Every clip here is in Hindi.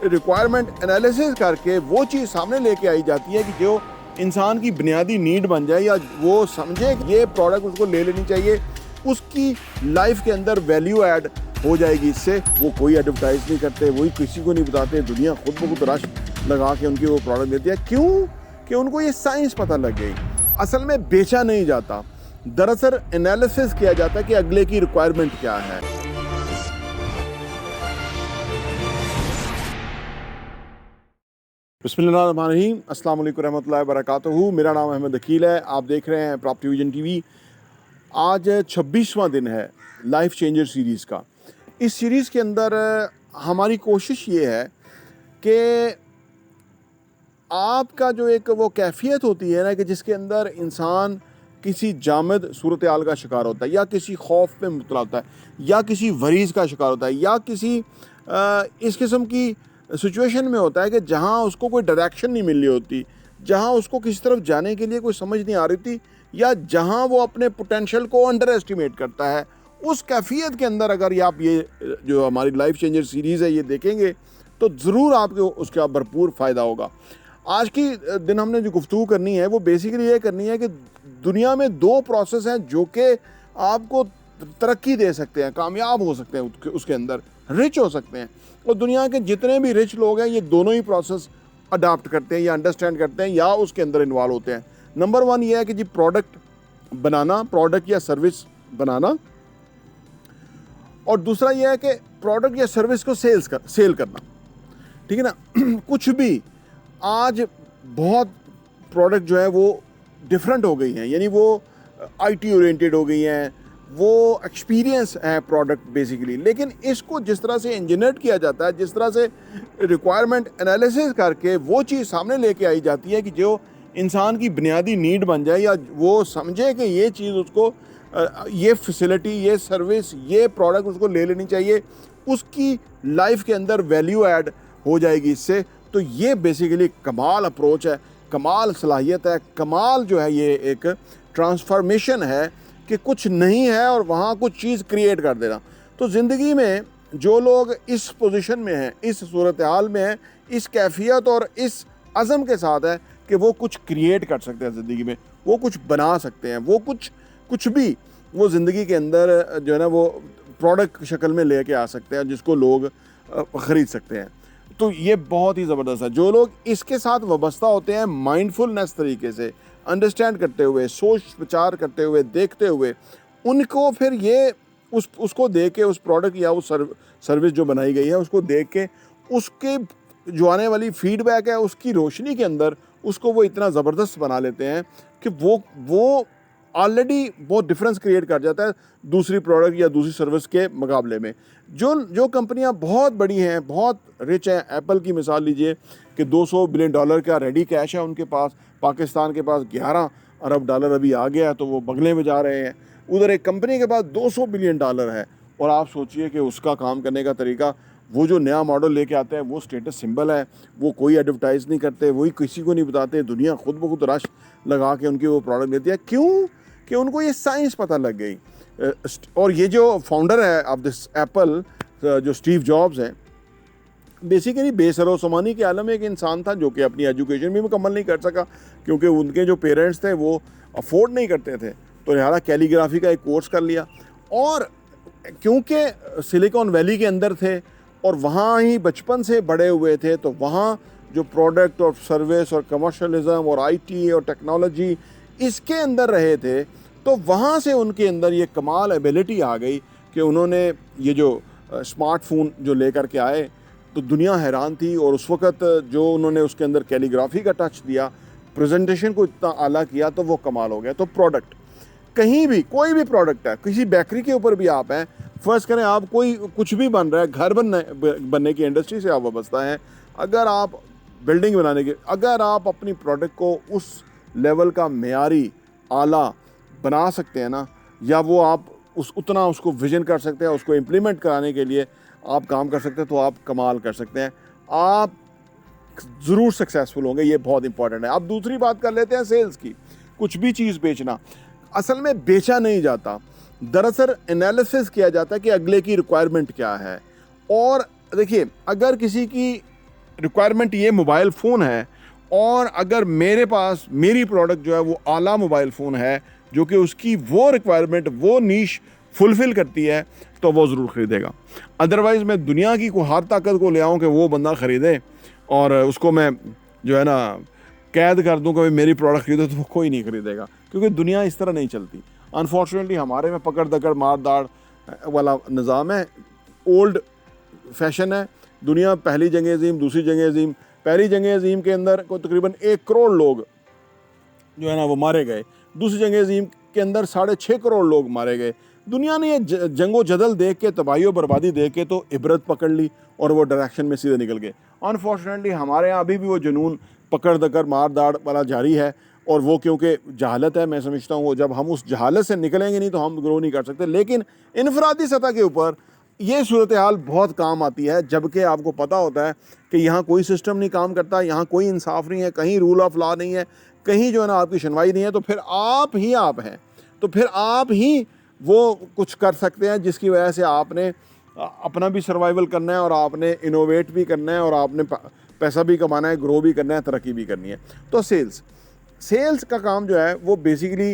रिक्वायरमेंट एनालिसिस करके वो चीज़ सामने लेके आई जाती है कि जो इंसान की बुनियादी नीड बन जाए या वो समझे कि ये प्रोडक्ट उसको ले लेनी चाहिए, उसकी लाइफ के अंदर वैल्यू ऐड हो जाएगी। इससे वो कोई एडवर्टाइज नहीं करते, वही किसी को नहीं बताते, दुनिया खुद ब खुद रश लगा के उनकी वो प्रोडक्ट देती है। क्यों? कि उनको ये साइंस पता लग गई। असल में बेचा नहीं जाता, दरअसल एनालिसिस किया जाता है कि अगले की रिक्वायरमेंट क्या है। बिस्मिल्लाहिर्रहमानिर्रहीम, अस्सलाम वालेकुम रहमतुल्लाहि वबरकातुहू। मेरा नाम अहमद अकील है, आप देख रहे हैं प्रॉपर्टी विजन टीवी। आज 26वां दिन है लाइफ चेंजर सीरीज़ का। इस सीरीज़ के अंदर हमारी कोशिश ये है कि आपका जो एक वो कैफियत होती है ना कि जिसके अंदर इंसान किसी जामद सूरत हाल का शिकार होता है, या किसी खौफ में मुबतला होता है, या किसी वरीज़ का शिकार होता है, या किसी इस किस्म की सिचुएशन में होता है कि जहाँ उसको कोई डायरेक्शन नहीं मिल रही होती, जहाँ उसको किसी तरफ जाने के लिए कोई समझ नहीं आ रही थी, या जहाँ वो अपने पोटेंशियल को अंडर एस्टिमेट करता है। उस कैफियत के अंदर अगर आप ये जो हमारी लाइफ चेंजर सीरीज़ है ये देखेंगे तो ज़रूर आपको उसका भरपूर फ़ायदा होगा। आज की दिन हमने जो गुफ्तगू करनी है वो बेसिकली ये करनी है कि दुनिया में दो प्रोसेस हैं जो कि आपको तरक्की दे सकते हैं, कामयाब हो सकते हैं, उसके अंदर रिच हो सकते हैं। और दुनिया के जितने भी रिच लोग हैं ये दोनों ही प्रोसेस अडाप्ट करते हैं या अंडरस्टैंड करते हैं या उसके अंदर इन्वॉल्व होते हैं। नंबर 1 ये है कि जी प्रोडक्ट बनाना, प्रोडक्ट या सर्विस बनाना, और दूसरा ये है कि प्रोडक्ट या सर्विस को सेल करना। ठीक है ना। कुछ भी आज बहुत प्रोडक्ट जो है वो डिफरेंट हो गई हैं, यानी वो आईटी ओरिएंटेड हो गई हैं, वो एक्सपीरियंस है प्रोडक्ट बेसिकली। लेकिन इसको जिस तरह से इंजीनियर किया जाता है, जिस तरह से रिक्वायरमेंट एनालिसिस करके वो चीज़ सामने लेके आई जाती है कि जो इंसान की बुनियादी नीड बन जाए, या वो समझे कि ये चीज़ उसको ये फैसिलिटी, ये सर्विस, ये प्रोडक्ट उसको ले लेनी चाहिए, उसकी लाइफ के अंदर वैल्यू ऐड हो जाएगी इससे। तो ये बेसिकली कमाल अप्रोच है, कमाल सलाहियत है, कमाल जो है ये एक ट्रांसफॉर्मेशन है कि कुछ नहीं है और वहाँ कुछ चीज़ क्रिएट कर देना। तो ज़िंदगी में जो लोग इस पोजीशन में हैं, इस सूरत हाल में हैं, इस कैफियत और इस अज़म के साथ है कि वो कुछ क्रिएट कर सकते हैं ज़िंदगी में, वो कुछ बना सकते हैं, वो कुछ भी वो ज़िंदगी के अंदर जो है ना वो प्रोडक्ट शक्ल में लेके आ सकते हैं जिसको लोग ख़रीद सकते हैं। तो ये बहुत ही ज़बरदस्त है। जो लोग इसके साथ वाबस्ता होते हैं माइंडफुलनेस तरीके से, अंडरस्टैंड करते हुए, सोच विचार करते हुए, देखते हुए, उनको फिर ये उसको देख के, उस प्रोडक्ट या उस सर्विस जो बनाई गई है उसको देख के, उसके जो आने वाली फीडबैक है उसकी रोशनी के अंदर उसको वो इतना ज़बरदस्त बना लेते हैं कि वो ऑलरेडी बहुत डिफरेंस क्रिएट कर जाता है दूसरी प्रोडक्ट या दूसरी सर्विस के मुकाबले में। जो कंपनियां बहुत बड़ी हैं, बहुत रिच हैं, एप्पल की मिसाल लीजिए कि $200 बिलियन का रेडी कैश है उनके पास, पाकिस्तान के पास $11 अरब अभी आ गया है तो वो बगले में जा रहे हैं। उधर एक कंपनी के पास $200 बिलियन है, और आप सोचिए कि उसका काम करने का तरीका, वो जो नया मॉडल लेके आते हैं वो स्टेटस सिंबल है, वो कोई एडवर्टाइज़ नहीं करते, वही किसी को नहीं बताते, दुनिया खुद ब खुद रश लगा के उनकी वो प्रोडक्ट देती है। क्यों? कि उनको ये साइंस पता लग गई। और ये जो फाउंडर है ऑफ दिस एप्पल, जो स्टीव जॉब्स हैं, बेसिकली बेसरोसमानी के आलम में एक इंसान था जो कि अपनी एजुकेशन भी मुकम्मल नहीं कर सका क्योंकि उनके जो पेरेंट्स थे वो अफोर्ड नहीं करते थे, तो लिहाजा कैलीग्राफी का एक कोर्स कर लिया। और क्योंकि सिलिकॉन वैली के अंदर थे और वहाँ ही बचपन से बड़े हुए थे, तो वहाँ जो प्रोडक्ट और सर्विस और कमर्शलिज्म और आईटी और टेक्नोलॉजी इसके अंदर रहे थे, तो वहाँ से उनके अंदर ये कमाल एबिलिटी आ गई कि उन्होंने ये जो स्मार्टफोन जो लेकर के आए तो दुनिया हैरान थी। और उस वक़्त जो उन्होंने उसके अंदर कैलीग्राफी का टच दिया, प्रेजेंटेशन को इतना आला किया, तो वो कमाल हो गया। तो प्रोडक्ट कहीं भी, कोई भी प्रोडक्ट है, किसी बेकरी के ऊपर भी आप हैं, फ़र्ज़ करें आप कोई कुछ भी बन रहा है, घर बनने की इंडस्ट्री से आप वाबस्ता हैं, अगर आप बिल्डिंग बनाने के, अगर आप अपनी प्रोडक्ट को उस लेवल का मेयारी आला बना सकते हैं ना, या वो आप उतना उसको विजन कर सकते हैं, उसको इम्प्लीमेंट कराने के लिए आप काम कर सकते हैं, तो आप कमाल कर सकते हैं, आप ज़रूर सक्सेसफुल होंगे। ये बहुत इंपॉर्टेंट है। अब दूसरी बात कर लेते हैं सेल्स की। कुछ भी चीज़ बेचना, असल में बेचा नहीं जाता, दरअसल एनालिसिस किया जाता है कि अगले की रिक्वायरमेंट क्या है। और देखिए, अगर किसी की रिक्वायरमेंट ये मोबाइल फ़ोन है और अगर मेरे पास मेरी प्रोडक्ट जो है वो आला मोबाइल फ़ोन है जो कि उसकी वो रिक्वायरमेंट वो नीश फुलफ़िल करती है तो वो ज़रूर ख़रीदेगा। अदरवाइज़ मैं दुनिया की कोई हर ताकत को ले आऊँ कि वो बंदा ख़रीदे और उसको मैं जो है ना कैद कर दूँ कि भाई मेरी प्रोडक्ट खरीदो, तो वो कोई नहीं ख़रीदेगा, क्योंकि दुनिया इस तरह नहीं चलती। अनफॉर्चुनेटली हमारे में पकड़ दकड़ मार दाड़ वाला निज़ाम है, ओल्ड फैशन है। दुनिया पहली जंग अज़ीम, दूसरी जंग अज़ीम, पहली जंग अज़ीम के अंदर को तकरीबन 1 करोड़ लोग जो है ना वो मारे गए, दूसरी जंग अज़ीम के अंदर 6.5 करोड़ लोग मारे गए। दुनिया ने ये जंगो जदल देख के, तबाही और बर्बादी देख के तो इबरत पकड़ ली और वो डायरेक्शन में सीधे निकल गए। अनफॉर्चुनेटली हमारे यहाँ अभी भी वो जुनून पकड़ दकर मार दाड़ वाला जारी है, और वो क्योंकि जहालत है, मैं समझता हूँ वो जब हम उस जहालत से निकलेंगे नहीं तो हम ग्रो नहीं कर सकते। लेकिन इनफरादी सतह के ऊपर ये सूरत हाल बहुत काम आती है, जबकि आपको पता होता है कि यहाँ कोई सिस्टम नहीं काम करता, यहाँ कोई इंसाफ नहीं है, कहीं रूल ऑफ लॉ नहीं है, कहीं जो है ना आपकी सुनवाई नहीं है। तो फिर आप ही आप हैं, तो फिर आप ही वो कुछ कर सकते हैं जिसकी वजह से आपने अपना भी सर्वाइवल करना है और आपने इनोवेट भी करना है और आपने पैसा भी कमाना है, ग्रो भी करना है, तरक्की भी करनी है। तो सेल्स का काम जो है वो बेसिकली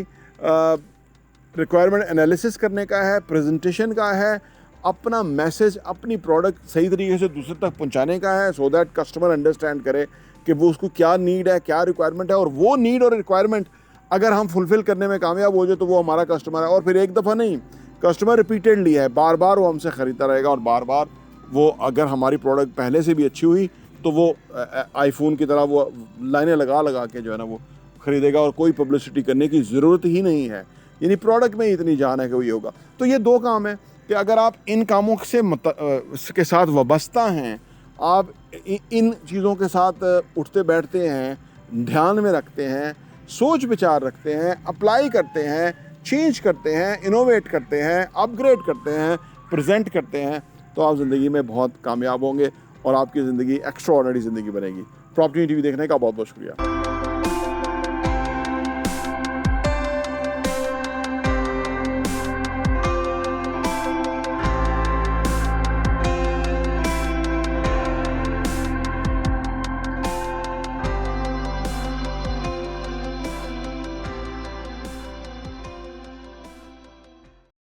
रिक्वायरमेंट एनालिसिस करने का है, प्रेजेंटेशन का है, अपना मैसेज, अपनी प्रोडक्ट सही तरीके से दूसरे तक पहुंचाने का है, सो दैट कस्टमर अंडरस्टैंड करे कि वो उसको क्या नीड है, क्या रिक्वायरमेंट है, और वो नीड और रिक्वायरमेंट अगर हम फुलफ़िल करने में कामयाब हो जाए तो वो हमारा कस्टमर है। और फिर एक दफ़ा नहीं, कस्टमर रिपीटेडली है, बार बार वो हमसे ख़रीदता रहेगा, और बार बार वो अगर हमारी प्रोडक्ट पहले से भी अच्छी हुई तो वो आईफोन की तरह वो लाइनें लगा लगा के जो है ना वो ख़रीदेगा, और कोई पब्लिसिटी करने की ज़रूरत ही नहीं है। यानी प्रोडक्ट में इतनी जान है कि वही होगा। तो ये 2 काम है कि अगर आप इन कामों से के साथ वाबस्ता हैं, आप इन चीज़ों के साथ उठते बैठते हैं, ध्यान में रखते हैं, सोच विचार रखते हैं, अप्लाई करते हैं, चेंज करते हैं, इनोवेट करते हैं, अपग्रेड करते हैं, प्रेजेंट करते हैं, तो आप ज़िंदगी में बहुत कामयाब होंगे और आपकी ज़िंदगी एक्स्ट्राऑर्डिनरी ज़िंदगी बनेगी। प्रॉपर्टी टीवी देखने का बहुत बहुत शुक्रिया।